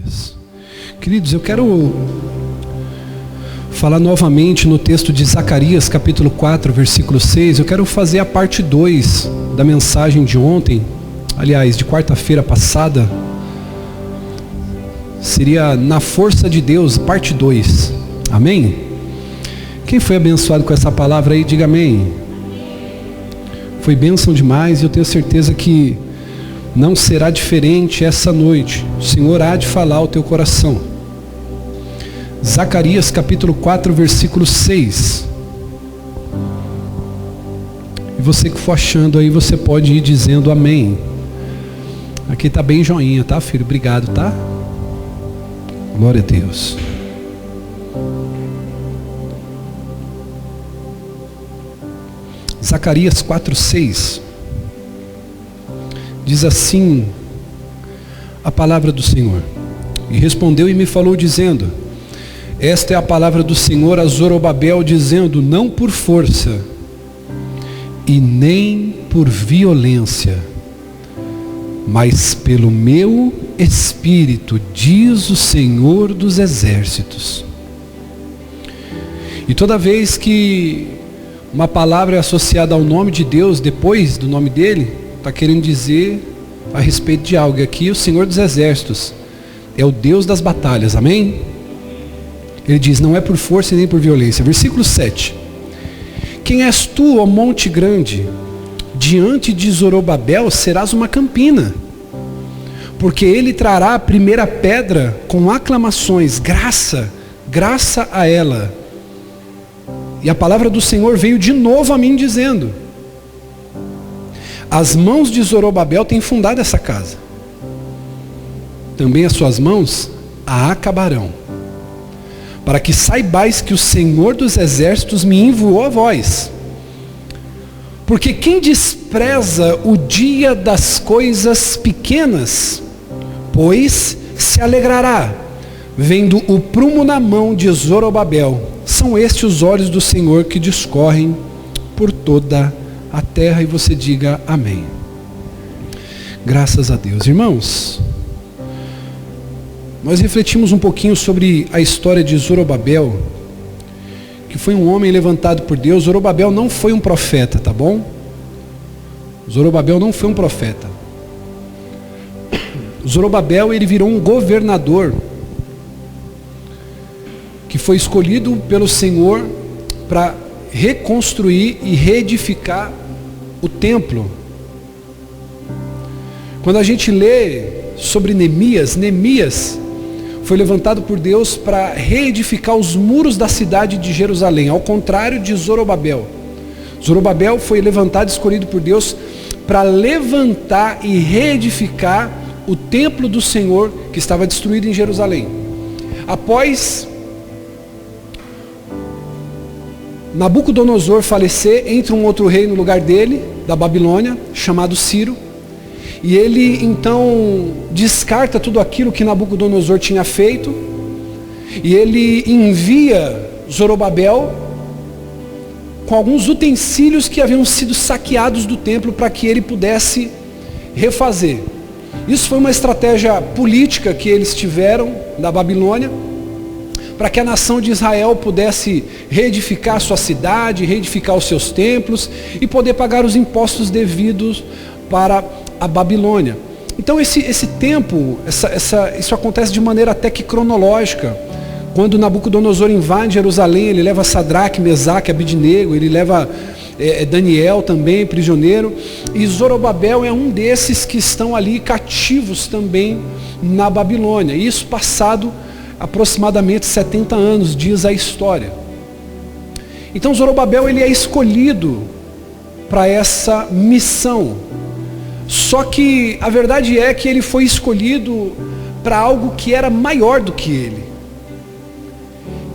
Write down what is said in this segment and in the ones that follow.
Aleluias. Queridos, eu quero falar novamente no texto de Zacarias, capítulo 4, versículo 6. Eu quero fazer a parte 2 da mensagem de ontem, aliás, de quarta-feira passada. Seria na força de Deus, parte 2. Amém? Quem foi abençoado com essa palavra aí, diga amém. Foi bênção demais e eu tenho certeza que não será diferente essa noite. O Senhor há de falar ao teu coração. Zacarias capítulo 4, versículo 6. E você que for achando aí, você pode ir dizendo amém. Aqui está bem joinha, tá, filho? Obrigado, tá? Glória a Deus. Zacarias 4, 6. Diz assim a palavra do Senhor. E respondeu e me falou dizendo: esta é a palavra do Senhor a Zorobabel, dizendo: não por força e nem por violência, mas pelo meu Espírito, diz o Senhor dos Exércitos. E toda vez que uma palavra é associada ao nome de Deus, depois do nome dele, está querendo dizer a respeito de algo. E aqui o Senhor dos Exércitos é o Deus das batalhas, amém? Ele diz: não é por força e nem por violência. Versículo 7. Quem és tu, ó monte grande? Diante de Zorobabel serás uma campina, porque ele trará a primeira pedra com aclamações, graça a ela. E a palavra do Senhor veio de novo a mim dizendo: as mãos de Zorobabel têm fundado essa casa, também as suas mãos a acabarão, para que saibais que o Senhor dos Exércitos me enviou a vós. Porque quem despreza o dia das coisas pequenas, pois se alegrará, vendo o prumo na mão de Zorobabel. São estes os olhos do Senhor que discorrem por toda a terra. E você diga amém. Graças a Deus. Irmãos, nós refletimos um pouquinho sobre a história de Zorobabel, que foi um homem levantado por Deus. Zorobabel não foi um profeta, tá bom? Zorobabel não foi um profeta. Zorobabel, ele virou um governador que foi escolhido pelo Senhor para reconstruir e reedificar o templo. Quando a gente lê sobre Neemias foi levantado por Deus para reedificar os muros da cidade de Jerusalém, ao contrário de Zorobabel. Zorobabel foi levantado, escolhido por Deus para levantar e reedificar o templo do Senhor que estava destruído em Jerusalém. Após Nabucodonosor falecer, entra um outro rei no lugar dele, da Babilônia, chamado Ciro. E ele então descarta tudo aquilo que Nabucodonosor tinha feito. E ele envia Zorobabel com alguns utensílios que haviam sido saqueados do templo para que ele pudesse refazer. Isso foi uma estratégia política que eles tiveram da Babilônia, para que a nação de Israel pudesse reedificar a sua cidade, reedificar os seus templos e poder pagar os impostos devidos para a Babilônia. Então esse tempo, isso acontece de maneira até que cronológica. Quando Nabucodonosor invade Jerusalém, ele leva Sadraque, Mesaque, Abidnego, ele leva Daniel também, prisioneiro, e Zorobabel é um desses que estão ali cativos também na Babilônia. Isso passado aproximadamente 70 anos, diz a história. Então Zorobabel, ele é escolhido para essa missão. Só que a verdade é que ele foi escolhido para algo que era maior do que ele.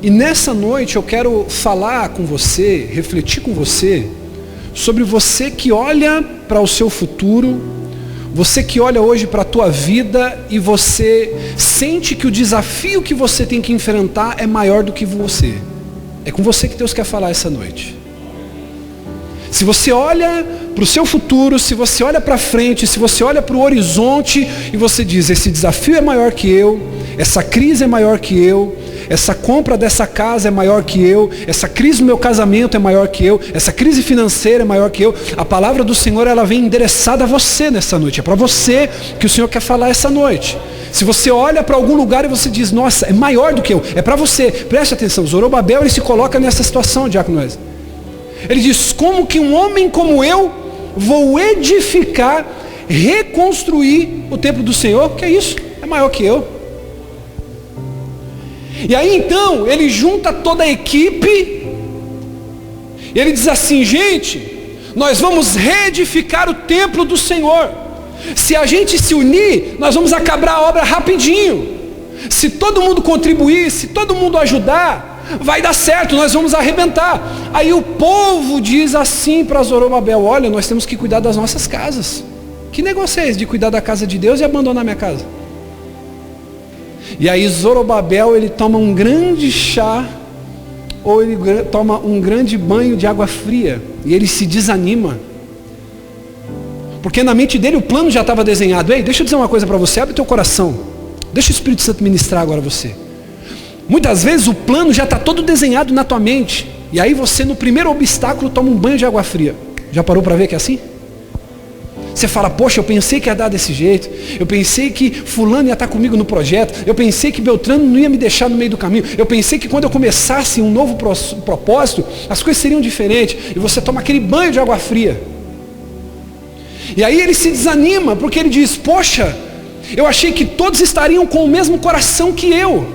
E nessa noite eu quero falar com você, refletir com você, sobre você que olha para o seu futuro, você que olha hoje para a tua vida e você sente que o desafio que você tem que enfrentar é maior do que você. É com você que Deus quer falar essa noite. Se você olha para o seu futuro, se você olha para frente, se você olha para o horizonte e você diz: esse desafio é maior que eu, essa crise é maior que eu, essa compra dessa casa é maior que eu, essa crise no meu casamento é maior que eu, essa crise financeira é maior que eu. A palavra do Senhor, ela vem endereçada a você nessa noite. É para você que o Senhor quer falar essa noite. Se você olha para algum lugar e você diz, nossa, é maior do que eu, é para você. Preste atenção, Zorobabel, ele se coloca nessa situação, Diácono Wesley. Ele diz, como que um homem como eu vou edificar, reconstruir o templo do Senhor? Que é isso? É maior que eu. E aí então, ele junta toda a equipe, e ele diz assim, gente, nós vamos reedificar o templo do Senhor. Se a gente se unir, nós vamos acabar a obra rapidinho. Se todo mundo contribuir, se todo mundo ajudar, vai dar certo, nós vamos arrebentar. Aí o povo diz assim para Zorobabel, olha, nós temos que cuidar das nossas casas. Que negócio é esse de cuidar da casa de Deus e abandonar minha casa? E aí Zorobabel, ele toma um grande chá, ou ele toma um grande banho de água fria, e ele se desanima. Porque na mente dele o plano já estava desenhado. Ei, deixa eu dizer uma coisa para você, abre teu coração. Deixa o Espírito Santo ministrar agora você. Muitas vezes o plano já está todo desenhado na tua mente. E aí você no primeiro obstáculo toma um banho de água fria. Já parou para ver que é assim? Você fala, poxa, eu pensei que ia dar desse jeito. Eu pensei que fulano ia estar comigo no projeto. Eu pensei que Beltrano não ia me deixar no meio do caminho. Eu pensei que quando eu começasse um novo propósito, as coisas seriam diferentes. E você toma aquele banho de água fria. E aí ele se desanima, porque ele diz, poxa, eu achei que todos estariam com o mesmo coração que eu.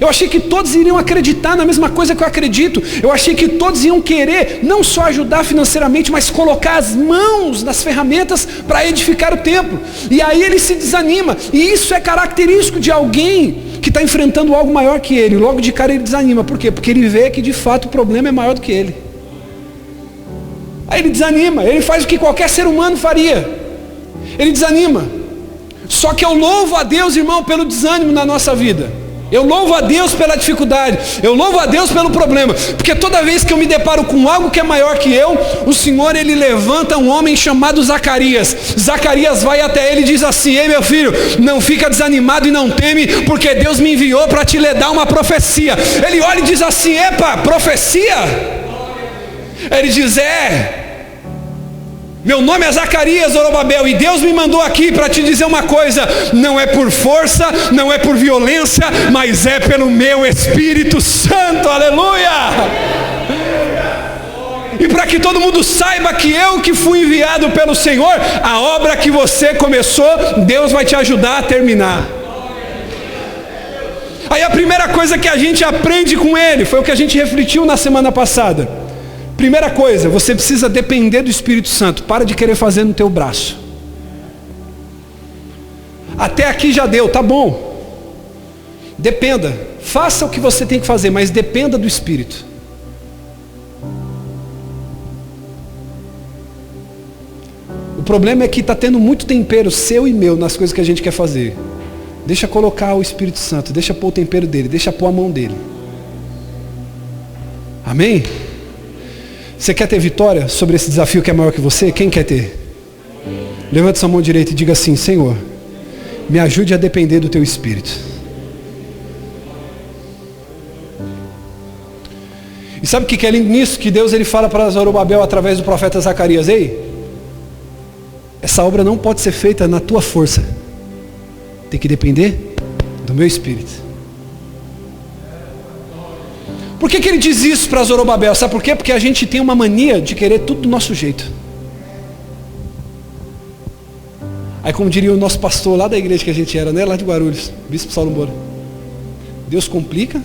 Eu achei que todos iriam acreditar na mesma coisa que eu acredito. Eu achei que todos iam querer não só ajudar financeiramente, mas colocar as mãos nas ferramentas para edificar o templo. E aí ele se desanima. E isso é característico de alguém que está enfrentando algo maior que ele. Logo de cara ele desanima. Por quê? Porque ele vê que de fato o problema é maior do que ele. Aí ele desanima. Ele faz o que qualquer ser humano faria. Ele desanima. Só que eu louvo a Deus, irmão, pelo desânimo na nossa vida. Eu louvo a Deus pela dificuldade, eu louvo a Deus pelo problema, porque toda vez que eu me deparo com algo que é maior que eu, o Senhor, ele levanta um homem chamado Zacarias. Zacarias vai até ele e diz assim, ei meu filho, não fica desanimado e não teme, porque Deus me enviou para te dar uma profecia. Ele olha e diz assim, epa, profecia? Ele diz, meu nome é Zacarias, Zorobabel, e Deus me mandou aqui para te dizer uma coisa, não é por força, não é por violência, mas é pelo meu Espírito Santo, aleluia! E para que todo mundo saiba que eu que fui enviado pelo Senhor, a obra que você começou, Deus vai te ajudar a terminar. Aí a primeira coisa que a gente aprende com ele, foi o que a gente refletiu na semana passada. Primeira coisa, você precisa depender do Espírito Santo. Para de querer fazer no teu braço. Até aqui já deu, tá bom. Dependa. Faça o que você tem que fazer, mas dependa do Espírito. O problema é que está tendo muito tempero seu e meu nas coisas que a gente quer fazer. Deixa colocar o Espírito Santo, deixa pôr o tempero dele, deixa pôr a mão dele. Amém? Você quer ter vitória sobre esse desafio que é maior que você? Quem quer ter? Levante sua mão direita e diga assim, Senhor, me ajude a depender do teu Espírito. E sabe o que é lindo nisso? Que Deus ele fala para Zorobabel através do profeta Zacarias, ei, essa obra não pode ser feita na tua força. Tem que depender do meu Espírito. Por que ele diz isso para Zorobabel? Sabe por quê? Porque a gente tem uma mania de querer tudo do nosso jeito. Aí como diria o nosso pastor lá da igreja que a gente era, né? Lá de Guarulhos, Bispo Saulo Moura. Deus complica,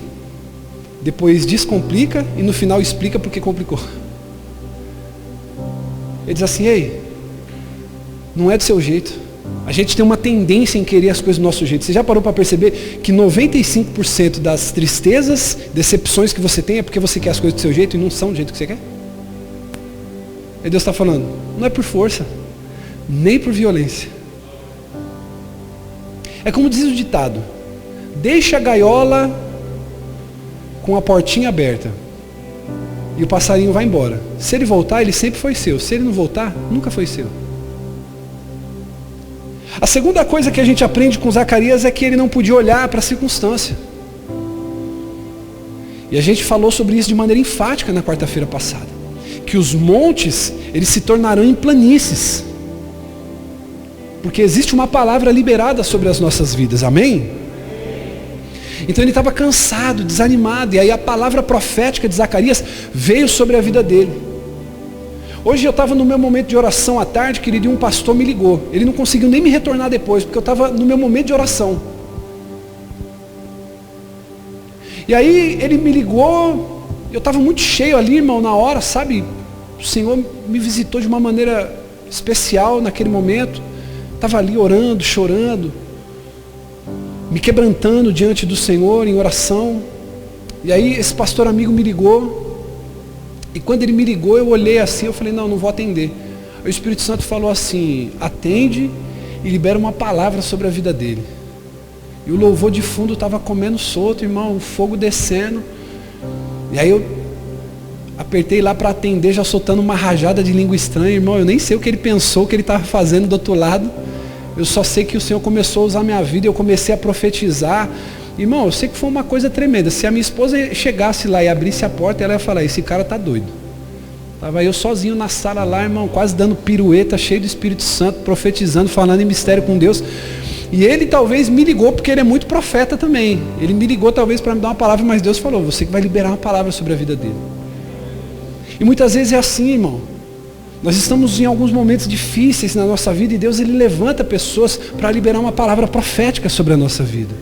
depois descomplica e no final explica porque complicou. Ele diz assim, ei, não é do seu jeito. A gente tem uma tendência em querer as coisas do nosso jeito. Você já parou para perceber que 95% das tristezas, decepções que você tem é porque você quer as coisas do seu jeito e não são do jeito que você quer? E Deus está falando, não é por força, nem por violência. É como diz o ditado, deixa a gaiola com a portinha aberta e o passarinho vai embora. Se ele voltar, ele sempre foi seu. Se ele não voltar, nunca foi seu. A segunda coisa que a gente aprende com Zacarias é que ele não podia olhar para a circunstância. E a gente falou sobre isso de maneira enfática na quarta-feira passada. Que os montes, eles se tornarão em planícies. Porque existe uma palavra liberada sobre as nossas vidas, amém? Então ele estava cansado, desanimado, e aí a palavra profética de Zacarias veio sobre a vida dele. Hoje eu estava no meu momento de oração à tarde, querido, e um pastor me ligou. Ele não conseguiu nem me retornar depois, porque eu estava no meu momento de oração. E aí ele me ligou, eu estava muito cheio ali, irmão, na hora, sabe? O Senhor me visitou de uma maneira especial naquele momento. Estava ali orando, chorando, me quebrantando diante do Senhor em oração. E aí esse pastor amigo me ligou. E quando ele me ligou, eu olhei assim, eu falei, não vou atender. Aí o Espírito Santo falou assim, atende e libera uma palavra sobre a vida dele. E o louvor de fundo estava comendo solto, irmão, o fogo descendo. E aí eu apertei lá para atender, já soltando uma rajada de língua estranha, irmão. Eu nem sei o que ele pensou, o que ele estava fazendo do outro lado. Eu só sei que o Senhor começou a usar minha vida, eu comecei a profetizar. Irmão, eu sei que foi uma coisa tremenda. Se a minha esposa chegasse lá e abrisse a porta, ela ia falar, esse cara tá doido. Estava eu sozinho na sala lá, irmão, quase dando pirueta, cheio do Espírito Santo, profetizando, falando em mistério com Deus. E ele talvez me ligou, porque ele é muito profeta também. Ele me ligou talvez para me dar uma palavra, mas Deus falou, você que vai liberar uma palavra sobre a vida dele. E muitas vezes é assim, irmão. Nós estamos em alguns momentos difíceis na nossa vida e Deus ele levanta pessoas para liberar uma palavra profética sobre a nossa vida.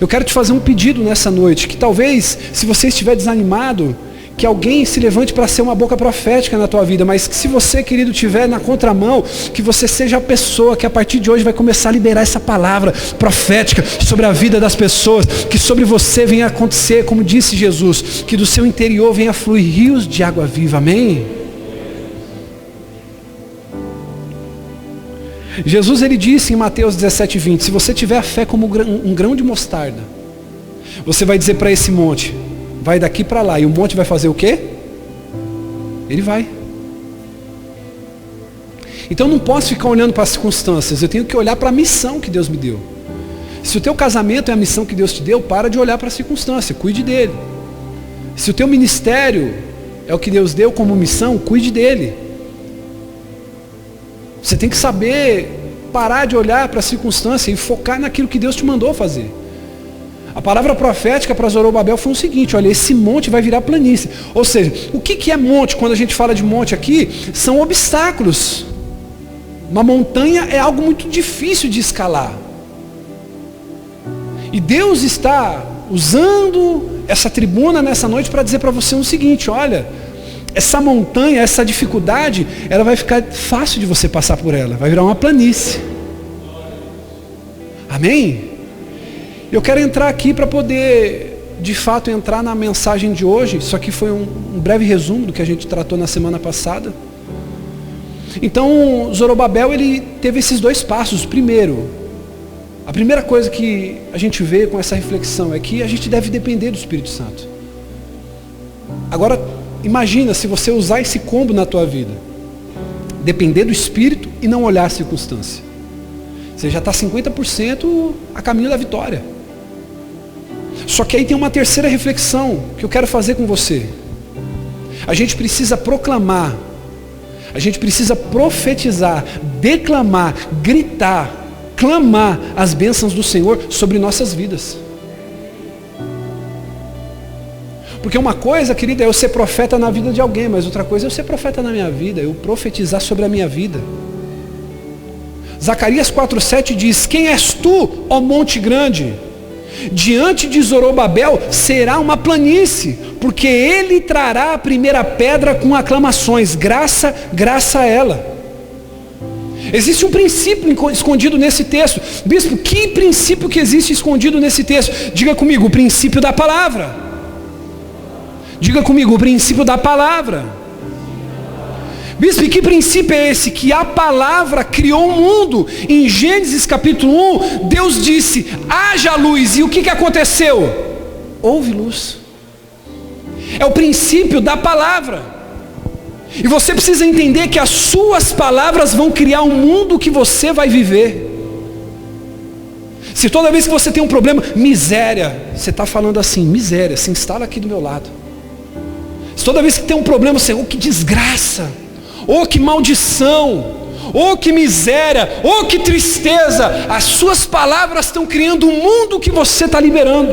Eu quero te fazer um pedido nessa noite, que talvez, se você estiver desanimado, que alguém se levante para ser uma boca profética na tua vida, mas que se você, querido, estiver na contramão, que você seja a pessoa que a partir de hoje vai começar a liberar essa palavra profética sobre a vida das pessoas, que sobre você venha acontecer, como disse Jesus, que do seu interior venha fluir rios de água viva, amém? Jesus ele disse em Mateus 17:20, se você tiver a fé como um grão de mostarda, você vai dizer para esse monte, vai daqui para lá, e o monte vai fazer o quê? Ele vai. Então eu não posso ficar olhando para as circunstâncias, eu tenho que olhar para a missão que Deus me deu. Se o teu casamento é a missão que Deus te deu, para de olhar para a circunstância, cuide dele. Se o teu ministério é o que Deus deu como missão, cuide dele. Você tem que saber parar de olhar para a circunstância e focar naquilo que Deus te mandou fazer. A palavra profética para Zorobabel foi o seguinte, olha, esse monte vai virar planície. Ou seja, o que é monte? Quando a gente fala de monte aqui, são obstáculos. Uma montanha é algo muito difícil de escalar. E Deus está usando essa tribuna nessa noite para dizer para você o seguinte, olha, essa montanha, essa dificuldade, ela vai ficar fácil de você passar por ela, vai virar uma planície. Amém? Eu quero entrar aqui para poder, de fato, entrar na mensagem de hoje. Isso aqui foi um breve resumo do que a gente tratou na semana passada. Então, Zorobabel, ele teve esses dois passos. Primeiro, a primeira coisa que a gente vê com essa reflexão é que a gente deve depender do Espírito Santo. Agora, imagina se você usar esse combo na tua vida. Depender do Espírito e não olhar a circunstância. Você já está 50% a caminho da vitória. Só que aí tem uma terceira reflexão que eu quero fazer com você. A gente precisa proclamar, a gente precisa profetizar, declamar, gritar, clamar as bênçãos do Senhor sobre nossas vidas. Porque uma coisa, querida, é eu ser profeta na vida de alguém, mas outra coisa é eu ser profeta na minha vida, eu profetizar sobre a minha vida. Zacarias 4:7 diz, quem és tu, ó monte grande? Diante de Zorobabel será uma planície, porque ele trará a primeira pedra com aclamações, graça, graça a ela. Existe um princípio escondido nesse texto. Bispo, que princípio que existe escondido nesse texto? Diga comigo, o princípio da palavra. Diga comigo, o princípio da palavra. Bispo, e que princípio é esse? Que a palavra criou o mundo. Em Gênesis capítulo 1, Deus disse, haja luz. E o que aconteceu? Houve luz. É o princípio da palavra. E você precisa entender que as suas palavras vão criar o mundo que você vai viver. Se toda vez que você tem um problema, miséria, você está falando assim, miséria, se instala aqui do meu lado. Se toda vez que tem um problema, você, oh que desgraça, oh que maldição, oh que miséria, oh que tristeza, as suas palavras estão criando um mundo que você está liberando.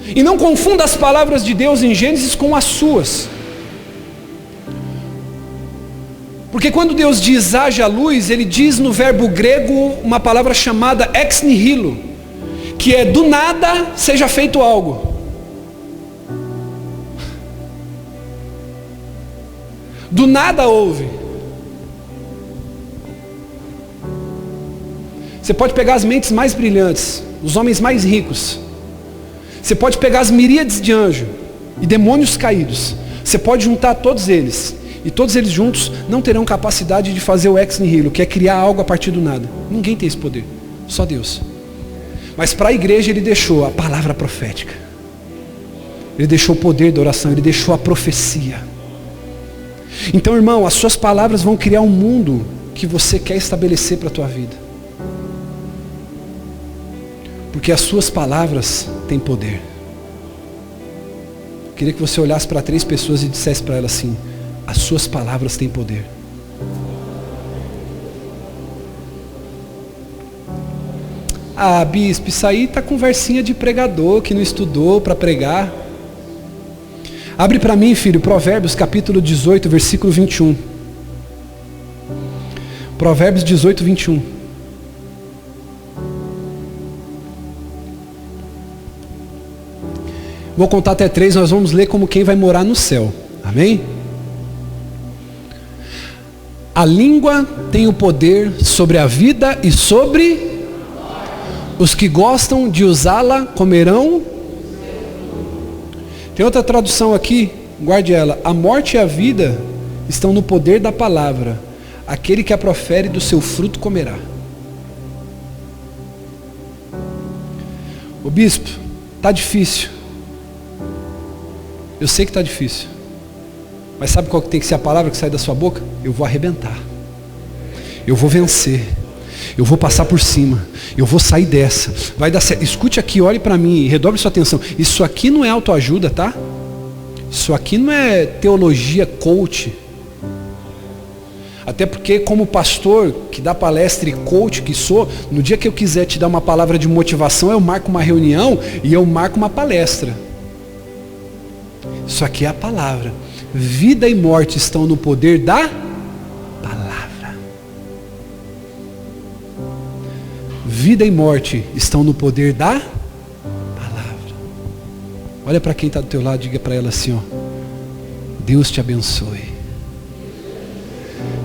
E não confunda as palavras de Deus em Gênesis com as suas. Porque quando Deus diz haja luz, Ele diz no verbo grego uma palavra chamada ex nihilo, que é do nada seja feito algo. Do nada houve. Você pode pegar as mentes mais brilhantes, os homens mais ricos. Você pode pegar as miríades de anjos e demônios caídos. Você pode juntar todos eles. E todos eles juntos não terão capacidade de fazer o ex nihilo, que é criar algo a partir do nada. Ninguém tem esse poder, só Deus. Mas para a igreja Ele deixou a palavra profética. Ele deixou o poder da oração, Ele deixou a profecia. Então, irmão, as suas palavras vão criar um mundo que você quer estabelecer para a tua vida. Porque as suas palavras têm poder. Eu queria que você olhasse para 3 pessoas e dissesse para elas assim: as suas palavras têm poder. Ah, bispo, isso aí tá conversinha de pregador que não estudou para pregar. Abre para mim, filho, Provérbios capítulo 18, versículo 21. Provérbios 18, 21. Vou contar até 3, nós vamos ler como quem vai morar no céu. Amém? A língua tem o poder sobre a vida e sobre os que gostam de usá-la comerão. Tem outra tradução aqui, guarde ela. A morte e a vida estão no poder da palavra. Aquele que a profere do seu fruto comerá. Ô bispo, tá difícil. Eu sei que está difícil. Mas sabe qual que tem que ser a palavra que sai da sua boca? Eu vou arrebentar. Eu vou vencer. Eu vou passar por cima. Eu vou sair dessa. Vai dar certo. Escute aqui, olhe para mim e redobre sua atenção. Isso aqui não é autoajuda, tá? Isso aqui não é teologia coach. Até porque, como pastor que dá palestra e coach que sou, no dia que eu quiser te dar uma palavra de motivação, eu marco uma reunião e eu marco uma palestra. Isso aqui é a palavra. Vida e morte estão no poder da palavra. Vida e morte estão no poder da palavra. Olha para quem está do teu lado, diga para ela assim, ó: Deus te abençoe.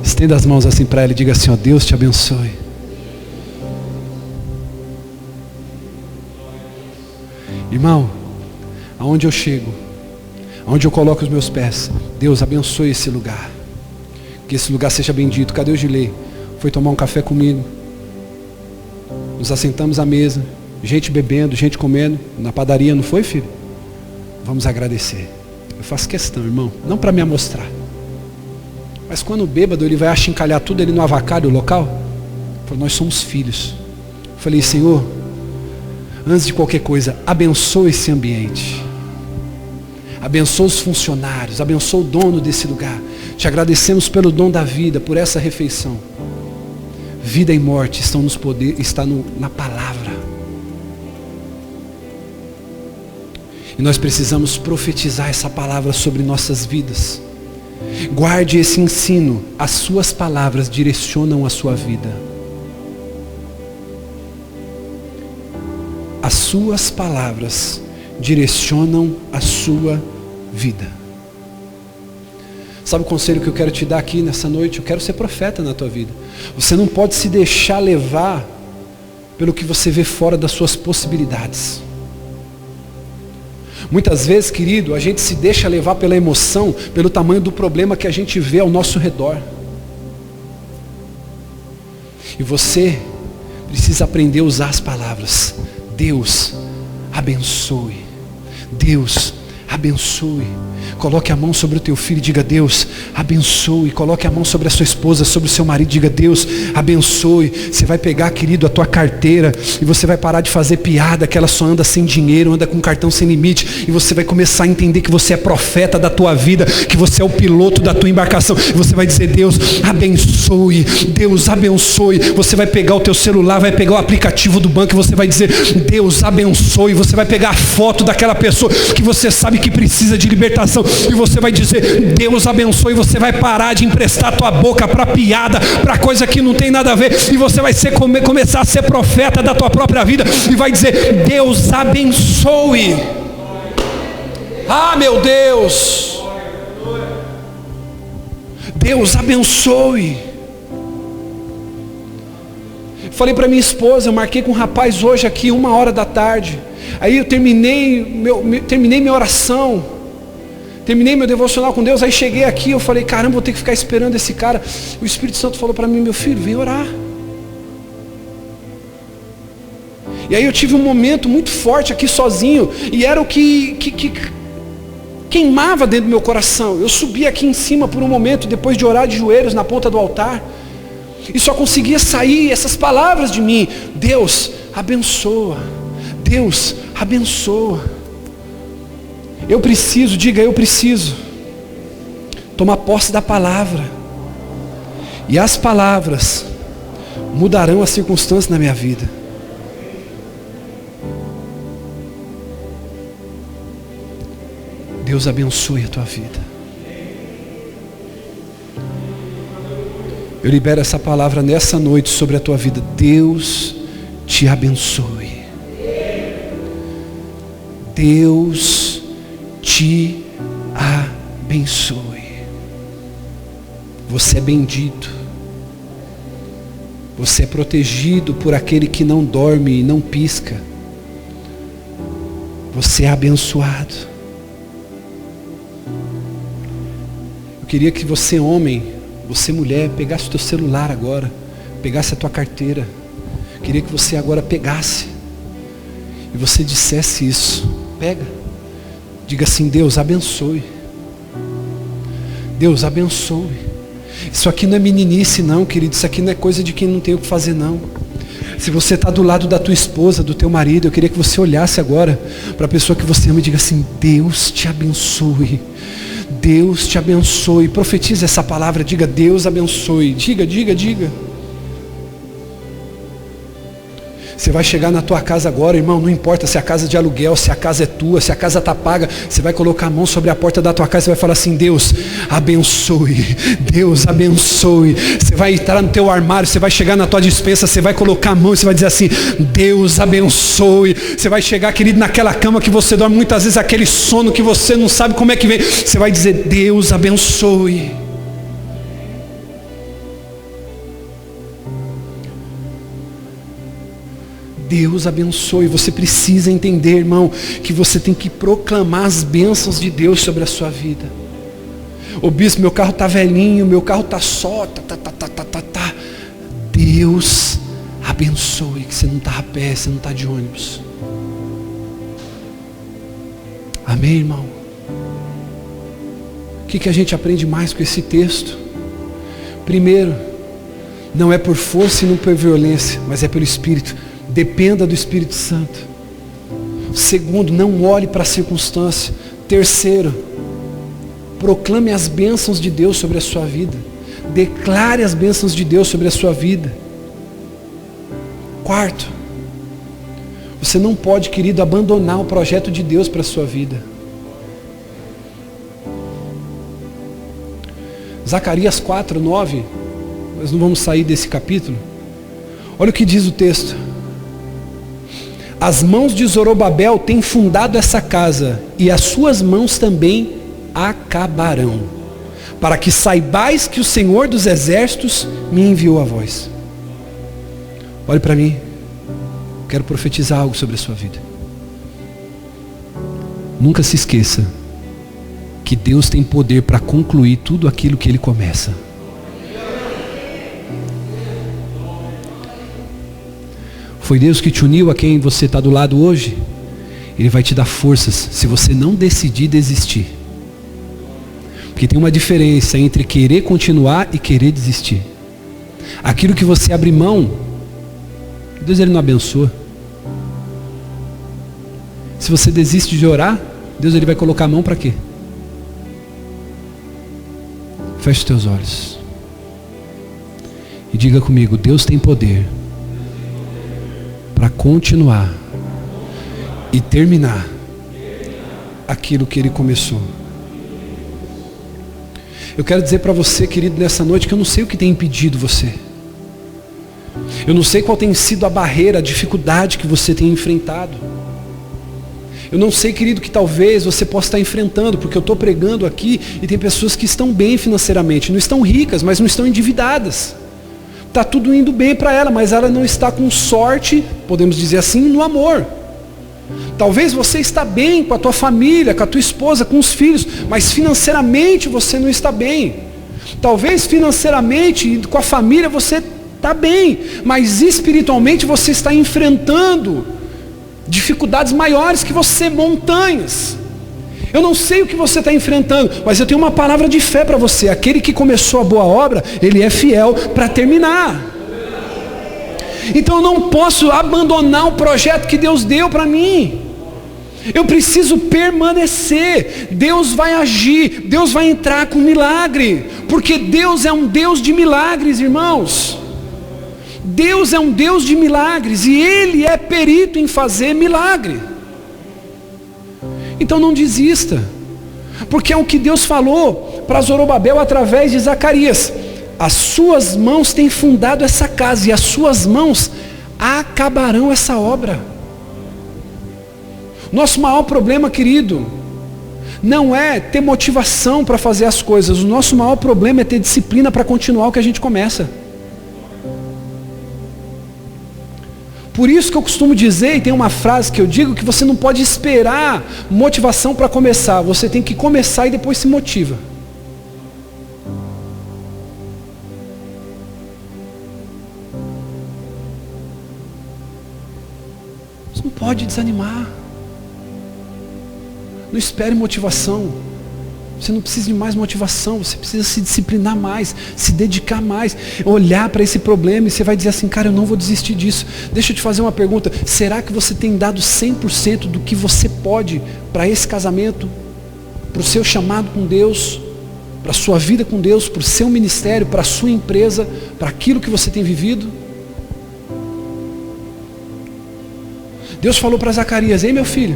Estenda as mãos assim para ela e diga assim, ó: Deus te abençoe. Irmão, aonde eu chego, aonde eu coloco os meus pés, Deus abençoe esse lugar. Que esse lugar seja bendito. Cadê o Gilei? Foi tomar um café comigo. Nos assentamos à mesa. Gente bebendo, gente comendo. Na padaria, não foi, filho? Vamos agradecer. Eu faço questão, irmão. Não para me amostrar. Mas quando o bêbado, ele vai achincalhar tudo ali no avacalho, o local. Falei, nós somos filhos. Eu falei, Senhor, antes de qualquer coisa, abençoa esse ambiente. Abençoa os funcionários, abençoa o dono desse lugar. Te agradecemos pelo dom da vida, por essa refeição. Vida e morte estão nos poder, está na palavra. E nós precisamos profetizar essa palavra sobre nossas vidas. Guarde esse ensino. As suas palavras direcionam a sua vida. As suas palavras direcionam a sua vida. Sabe o conselho que eu quero te dar aqui nessa noite? Eu quero ser profeta na tua vida. Você não pode se deixar levar pelo que você vê fora das suas possibilidades. Muitas vezes, querido, a gente se deixa levar pela emoção, pelo tamanho do problema que a gente vê ao nosso redor. E você precisa aprender a usar as palavras. Deus abençoe. Deus abençoe. Coloque a mão sobre o teu filho e diga: Deus, abençoe. Coloque a mão sobre a sua esposa, sobre o seu marido, diga: Deus, abençoe. Você vai pegar, querido, a tua carteira e você vai parar de fazer piada que ela só anda sem dinheiro, anda com cartão sem limite, e você vai começar a entender que você é profeta da tua vida, que você é o piloto da tua embarcação, e você vai dizer: Deus, abençoe. Deus, abençoe. Você vai pegar o teu celular, vai pegar o aplicativo do banco e você vai dizer: Deus, abençoe. Você vai pegar a foto daquela pessoa que você sabe que precisa de libertação e você vai dizer: Deus, abençoe. Você vai parar de emprestar tua boca para piada, para coisa que não tem nada a ver, e você vai começar a ser profeta da tua própria vida e vai dizer: Deus, abençoe. Ah, meu Deus, Deus, abençoe. Falei para minha esposa, eu marquei com um rapaz hoje aqui 1h da tarde. Aí eu terminei minha oração, terminei meu devocional com Deus. Aí cheguei aqui, eu falei: caramba, vou ter que ficar esperando esse cara. O Espírito Santo falou para mim: meu filho, vem orar. E aí eu tive um momento muito forte aqui sozinho, e era o que queimava dentro do meu coração. Eu subi aqui em cima por um momento, depois de orar de joelhos na ponta do altar, e só conseguia sair essas palavras de mim: Deus, abençoa. Deus, abençoa. Eu preciso, diga: eu preciso tomar posse da palavra, e as palavras mudarão as circunstâncias na minha vida. Deus abençoe a tua vida. Eu libero essa palavra nessa noite sobre a tua vida. Deus te abençoe. Deus te abençoe. Você é bendito. Você é protegido por aquele que não dorme e não pisca. Você é abençoado. Eu queria que você, homem, você, mulher, pegasse o teu celular agora, pegasse a tua carteira. Eu queria que você agora pegasse e você dissesse isso. Pega, diga assim: Deus, abençoe. Deus, abençoe. Isso aqui não é meninice não, querido. Isso aqui não é coisa de quem não tem o que fazer não. Se você está do lado da tua esposa, do teu marido, eu queria que você olhasse agora para a pessoa que você ama e diga assim: Deus te abençoe. Deus te abençoe. Profetize essa palavra, diga: Deus abençoe. Diga, diga, diga. Você vai chegar na tua casa agora, irmão, não importa se a casa é de aluguel, se a casa é tua, se a casa está paga, você vai colocar a mão sobre a porta da tua casa e vai falar assim: Deus, abençoe. Deus, abençoe. Você vai entrar no teu armário, você vai chegar na tua despensa, você vai colocar a mão e você vai dizer assim: Deus, abençoe. Você vai chegar, querido, naquela cama que você dorme, muitas vezes aquele sono que você não sabe como é que vem, você vai dizer: Deus, abençoe. Deus abençoe. Você precisa entender, irmão, que você tem que proclamar as bênçãos de Deus sobre a sua vida. Ô bispo, meu carro está velhinho, meu carro está só, Deus abençoe, que você não está a pé, você não está de ônibus. Amém, irmão? O que a gente aprende mais com esse texto? Primeiro, não é por força e não por violência, mas é pelo Espírito. Dependa do Espírito Santo. Segundo, não olhe para a circunstância. Terceiro, proclame as bênçãos de Deus sobre a sua vida. Declare as bênçãos de Deus sobre a sua vida. Quarto, você não pode, querido, abandonar o projeto de Deus para a sua vida. Zacarias 4:9, nós não vamos sair desse capítulo. Olha o que diz o texto: as mãos de Zorobabel têm fundado essa casa, e as suas mãos também acabarão, para que saibais que o Senhor dos Exércitos me enviou a vós. Olhe para mim, quero profetizar algo sobre a sua vida. Nunca se esqueça que Deus tem poder para concluir tudo aquilo que Ele começa. Foi Deus que te uniu a quem você está do lado hoje. Ele vai te dar forças se você não decidir desistir. Porque tem uma diferença entre querer continuar e querer desistir. Aquilo que você abre mão, Deus ele não abençoa. Se você desiste de orar, Deus ele vai colocar a mão para quê? Feche os teus olhos. E diga comigo, Deus tem poder para continuar e terminar aquilo que ele começou. Eu quero dizer para você, querido, nessa noite, que eu não sei o que tem impedido você. Eu não sei qual tem sido a barreira, a dificuldade que você tem enfrentado. Eu não sei, querido, que talvez você possa estar enfrentando, porque eu estou pregando aqui e tem pessoas que estão bem financeiramente, não estão ricas, mas não estão endividadas. Está tudo indo bem para ela, mas ela não está com sorte, podemos dizer assim, no amor. Talvez você está bem com a tua família, com a tua esposa, com os filhos, mas financeiramente você não está bem. Talvez financeiramente com a família você está bem, mas espiritualmente você está enfrentando dificuldades maiores que você, montanhas. Eu não sei o que você está enfrentando, mas eu tenho uma palavra de fé para você. Aquele que começou a boa obra, ele é fiel para terminar. Então eu não posso abandonar o projeto que Deus deu para mim. Eu preciso permanecer. Deus vai agir, Deus vai entrar com milagre, porque Deus é um Deus de milagres, irmãos. Deus é um Deus de milagres e Ele é perito em fazer milagre. Então não desista, porque é o que Deus falou para Zorobabel através de Zacarias: as suas mãos têm fundado essa casa e as suas mãos acabarão essa obra. Nosso maior problema, querido, não é ter motivação para fazer as coisas. O nosso maior problema é ter disciplina para continuar o que a gente começa. Por isso que eu costumo dizer, e tem uma frase que eu digo, que você não pode esperar motivação para começar. Você tem que começar e depois se motiva. Você não pode desanimar. Não espere motivação. Você não precisa de mais motivação. Você precisa se disciplinar mais, se dedicar mais, olhar para esse problema e você vai dizer assim: cara, eu não vou desistir disso. Deixa eu te fazer uma pergunta: será que você tem dado 100% do que você pode para esse casamento, para o seu chamado com Deus, para a sua vida com Deus, para o seu ministério, para a sua empresa, para aquilo que você tem vivido? Deus falou para Zacarias: ei meu filho,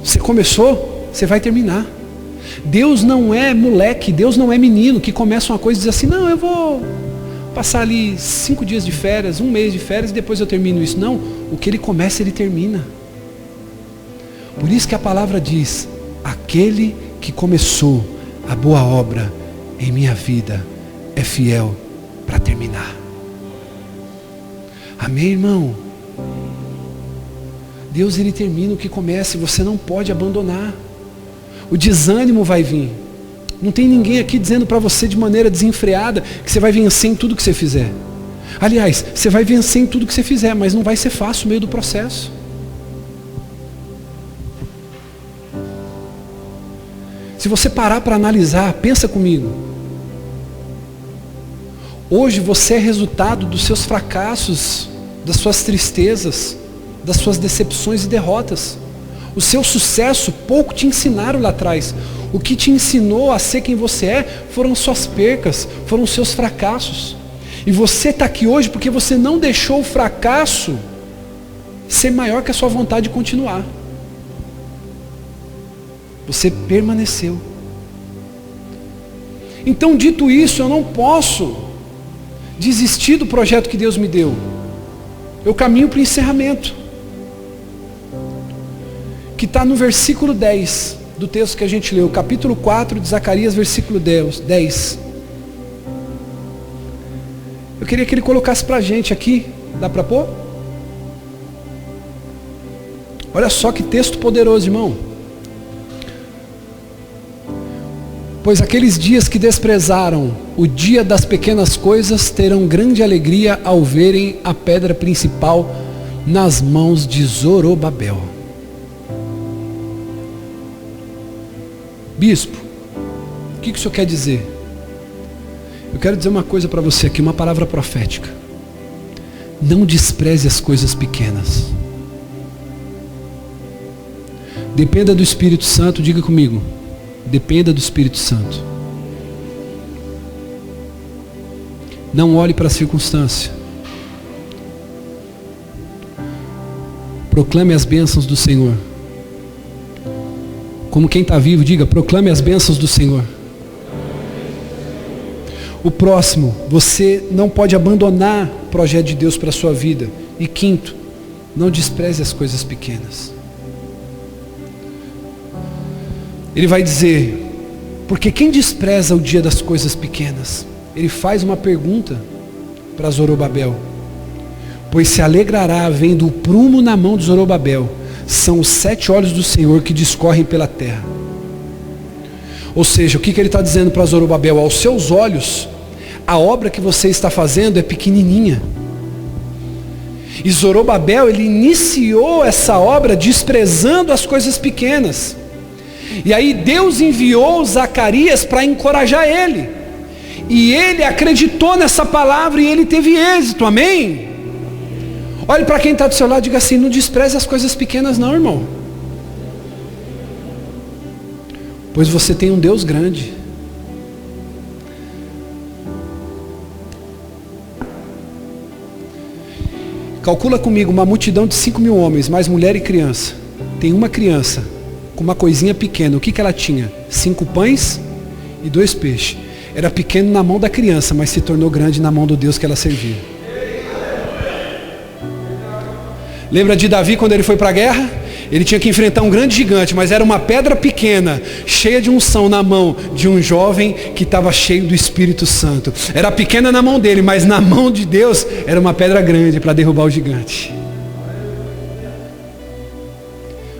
você começou, você vai terminar. Deus não é moleque, Deus não é menino que começa uma coisa e diz assim: não, eu vou passar ali 5 dias de férias, 1 mês de férias e depois eu termino isso. Não, o que ele começa, ele termina. Por isso que a palavra diz: aquele que começou a boa obra em minha vida é fiel para terminar. Amém, irmão? Deus, ele termina o que começa e você não pode abandonar. O desânimo vai vir. Não tem ninguém aqui dizendo para você de maneira desenfreada que você vai vencer em tudo que você fizer. Aliás, você vai vencer em tudo que você fizer, mas não vai ser fácil no meio do processo. Se você parar para analisar, pensa comigo. Hoje você é resultado dos seus fracassos, das suas tristezas, das suas decepções e derrotas. O seu sucesso pouco te ensinaram lá atrás. O que te ensinou a ser quem você é foram suas percas, foram os seus fracassos. E você está aqui hoje porque você não deixou o fracasso ser maior que a sua vontade de continuar. Você permaneceu. Então, dito isso, eu não posso desistir do projeto que Deus me deu. Eu caminho para o encerramento, que está no versículo 10 do texto que a gente leu, capítulo 4 de Zacarias, versículo 10. Eu queria que ele colocasse para a gente aqui. Dá para pôr? Olha só que texto poderoso, irmão. Pois aqueles dias que desprezaram o dia das pequenas coisas terão grande alegria ao verem a pedra principal nas mãos de Zorobabel. Bispo, que o Senhor quer dizer? Eu quero dizer uma coisa para você aqui, uma palavra profética. Não despreze as coisas pequenas. Dependa do Espírito Santo, diga comigo. Dependa do Espírito Santo. Não olhe para a circunstância. Proclame as bênçãos do Senhor. Como quem está vivo, diga, proclame as bênçãos do Senhor. O próximo, você não pode abandonar o projeto de Deus para a sua vida. E quinto, não despreze as coisas pequenas. Ele vai dizer, porque quem despreza o dia das coisas pequenas? Ele faz uma pergunta para Zorobabel. Pois se alegrará vendo o prumo na mão de Zorobabel. São os 7 olhos do Senhor que discorrem pela terra. Ou seja, o que ele está dizendo para Zorobabel? Aos seus olhos, a obra que você está fazendo é pequenininha. E Zorobabel, ele iniciou essa obra desprezando as coisas pequenas. E aí Deus enviou Zacarias para encorajar ele. E ele acreditou nessa palavra e ele teve êxito, amém? Olhe para quem está do seu lado e diga assim, não despreze as coisas pequenas não, irmão. Pois você tem um Deus grande. Calcula comigo, uma multidão de 5.000 homens, mais mulher e criança. Tem uma criança com uma coisinha pequena. O que ela tinha? 5 pães e 2 peixes. Era pequeno na mão da criança, mas se tornou grande na mão do Deus que ela servia. Lembra de Davi quando ele foi para a guerra? Ele tinha que enfrentar um grande gigante, mas era uma pedra pequena, cheia de unção na mão de um jovem que estava cheio do Espírito Santo. Era pequena na mão dele, mas na mão de Deus era uma pedra grande para derrubar o gigante.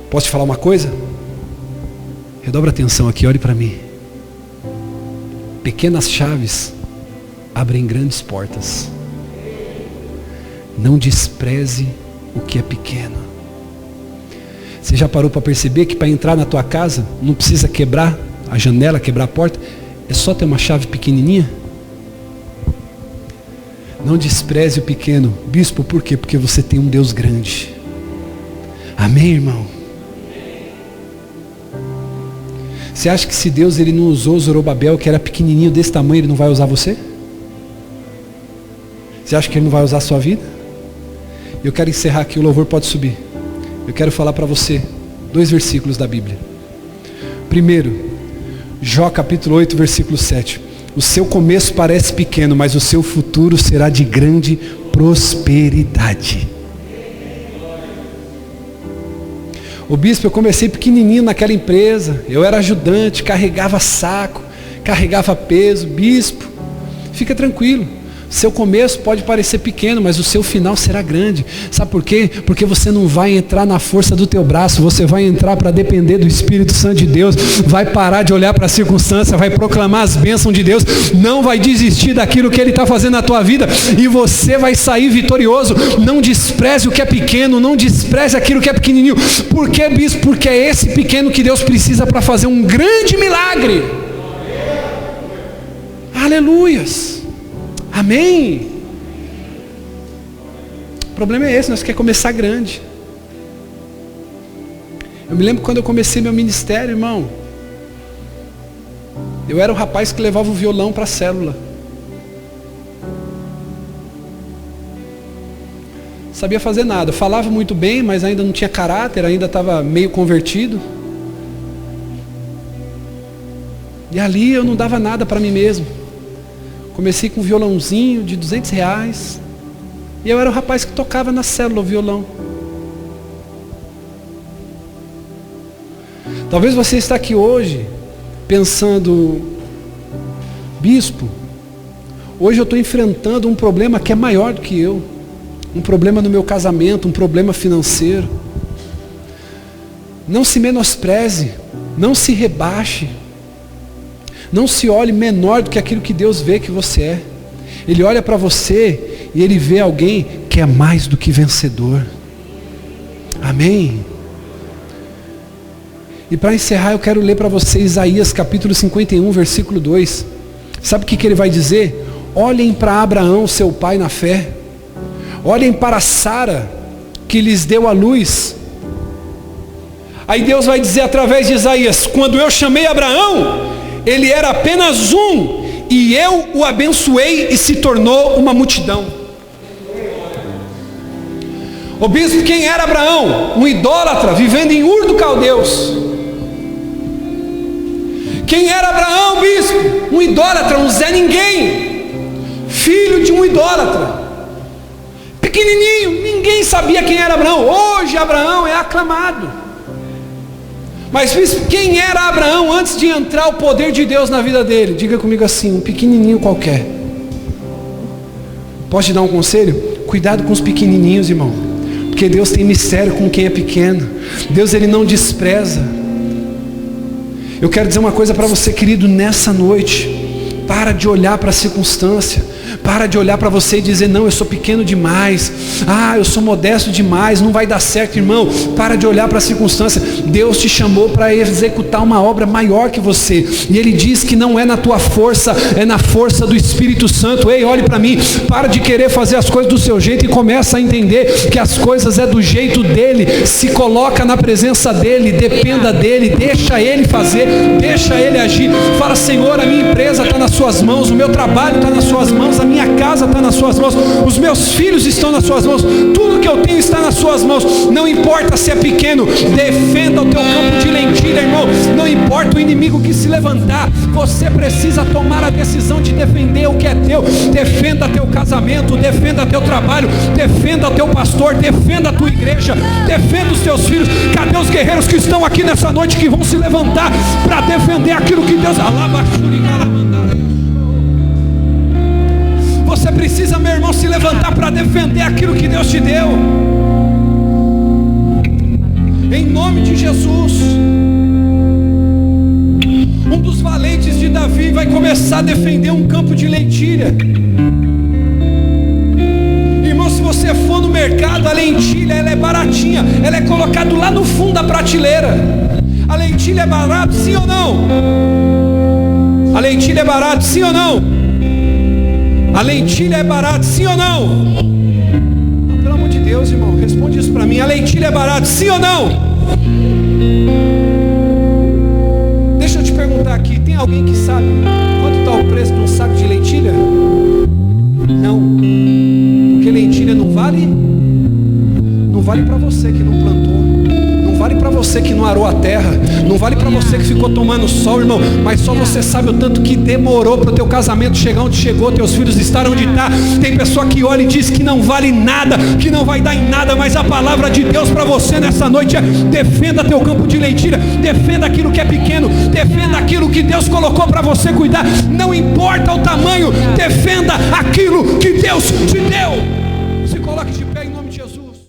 Posso te falar uma coisa? Redobra atenção aqui, olhe para mim. Pequenas chaves abrem grandes portas. Não despreze o que é pequeno. Você já parou para perceber que para entrar na tua casa não precisa quebrar a janela, quebrar a porta? É só ter uma chave pequenininha? Não despreze o pequeno. Bispo, por quê? Porque você tem um Deus grande. Amém, irmão? Você acha que se Deus ele não usou Zorobabel, que era pequenininho desse tamanho, ele não vai usar você? Você acha que ele não vai usar a sua vida? Eu quero encerrar aqui, o louvor pode subir. Eu quero falar para você 2 versículos da Bíblia. Primeiro, Jó capítulo 8, versículo 7. O seu começo parece pequeno, mas o seu futuro será de grande prosperidade. O bispo, eu comecei pequenininho naquela empresa. Eu era ajudante, carregava saco, carregava peso. Bispo, fica tranquilo. Seu começo pode parecer pequeno, mas o seu final será grande. Sabe por quê? Porque você não vai entrar na força do teu braço, você vai entrar para depender do Espírito Santo de Deus, vai parar de olhar para a circunstância, vai proclamar as bênçãos de Deus, não vai desistir daquilo que Ele está fazendo na tua vida, e você vai sair vitorioso. Não despreze o que é pequeno, não despreze aquilo que é pequenininho. Por que, bispo? Porque é esse pequeno que Deus precisa para fazer um grande milagre. Aleluias. Amém? O problema é esse, nós queremos começar grande. Eu me lembro quando eu comecei meu ministério, irmão. Eu era o rapaz que levava o violão para a célula. Sabia fazer nada, falava muito bem, mas ainda não tinha caráter, ainda estava meio convertido. E ali eu não dava nada para mim mesmo. Comecei com um violãozinho de R$200. E eu era o rapaz que tocava na célula o violão. Talvez você está aqui hoje pensando, bispo, hoje eu estou enfrentando um problema que é maior do que eu. Um problema no meu casamento, um problema financeiro. Não se menospreze, não se rebaixe. Não se olhe menor do que aquilo que Deus vê que você é. Ele olha para você e Ele vê alguém que é mais do que vencedor. Amém? E para encerrar, eu quero ler para você Isaías capítulo 51, versículo 2. Sabe o que ele vai dizer? Olhem para Abraão, seu pai na fé. Olhem para Sara, que lhes deu a luz. Aí Deus vai dizer através de Isaías: quando eu chamei Abraão, ele era apenas um, e eu o abençoei e se tornou uma multidão. Ô bispo, quem era Abraão? Um idólatra, vivendo em Ur dos Caldeus. Quem era Abraão, bispo? Um idólatra, um Zé Ninguém, filho de um idólatra, pequenininho, ninguém sabia quem era Abraão. Hoje Abraão é aclamado. Mas bispo, quem era Abraão antes de entrar o poder de Deus na vida dele? Diga comigo assim: um pequenininho qualquer. Posso te dar um conselho? Cuidado com os pequenininhos, irmão, porque Deus tem mistério com quem é pequeno. Deus, ele não despreza. Eu quero dizer uma coisa para você, querido, nessa noite: para de olhar para a circunstância, para de olhar para você e dizer: não, eu sou pequeno demais, eu sou modesto demais, não vai dar certo. Irmão, para de olhar para a circunstância. Deus te chamou para executar uma obra maior que você, e Ele diz que não é na tua força, é na força do Espírito Santo. Ei, olhe para mim, para de querer fazer as coisas do seu jeito e começa a entender que as coisas é do jeito dEle. Se coloca na presença dEle, dependa dEle, deixa Ele fazer, deixa Ele agir. Fala: Senhor, a minha empresa está nas suas mãos, o meu trabalho está nas suas mãos, a minha casa está nas suas mãos, os meus filhos estão nas suas mãos, tudo que eu tenho está nas suas mãos. Não importa se é pequeno, defenda o teu campo de lentilha, irmão. Não importa o inimigo que se levantar, você precisa tomar a decisão de defender o que é teu. Defenda teu casamento, defenda teu trabalho, defenda teu pastor, defenda a tua igreja, defenda os teus filhos. Cadê os guerreiros que estão aqui nessa noite, que vão se levantar para defender aquilo que Deus... Você precisa, meu irmão, se levantar para defender aquilo que Deus te deu. Em nome de Jesus. Um dos valentes de Davi vai começar a defender um campo de lentilha. Irmão, se você for no mercado, a lentilha, ela é baratinha, ela é colocada lá no fundo da prateleira. A lentilha é barata, sim ou não? A lentilha é barata, sim ou não? A lentilha é barata, sim ou não? Não, pelo amor de Deus, irmão, responde isso para mim. A lentilha é barata, sim ou não? Deixa eu te perguntar aqui, tem alguém que sabe quanto está o preço de um saco de lentilha? Não, porque lentilha não vale para você que não plantou, não vale para você que não arou a terra, não vale para você que ficou tomando sol, irmão. Mas só você sabe o tanto que demorou para o teu casamento chegar onde chegou, teus filhos estar onde está. Tem pessoa que olha e diz que não vale nada, que não vai dar em nada, mas a palavra de Deus para você nessa noite é: defenda teu campo de lentilha, defenda aquilo que é pequeno, defenda aquilo que Deus colocou para você cuidar, não importa o tamanho, defenda aquilo que Deus te deu.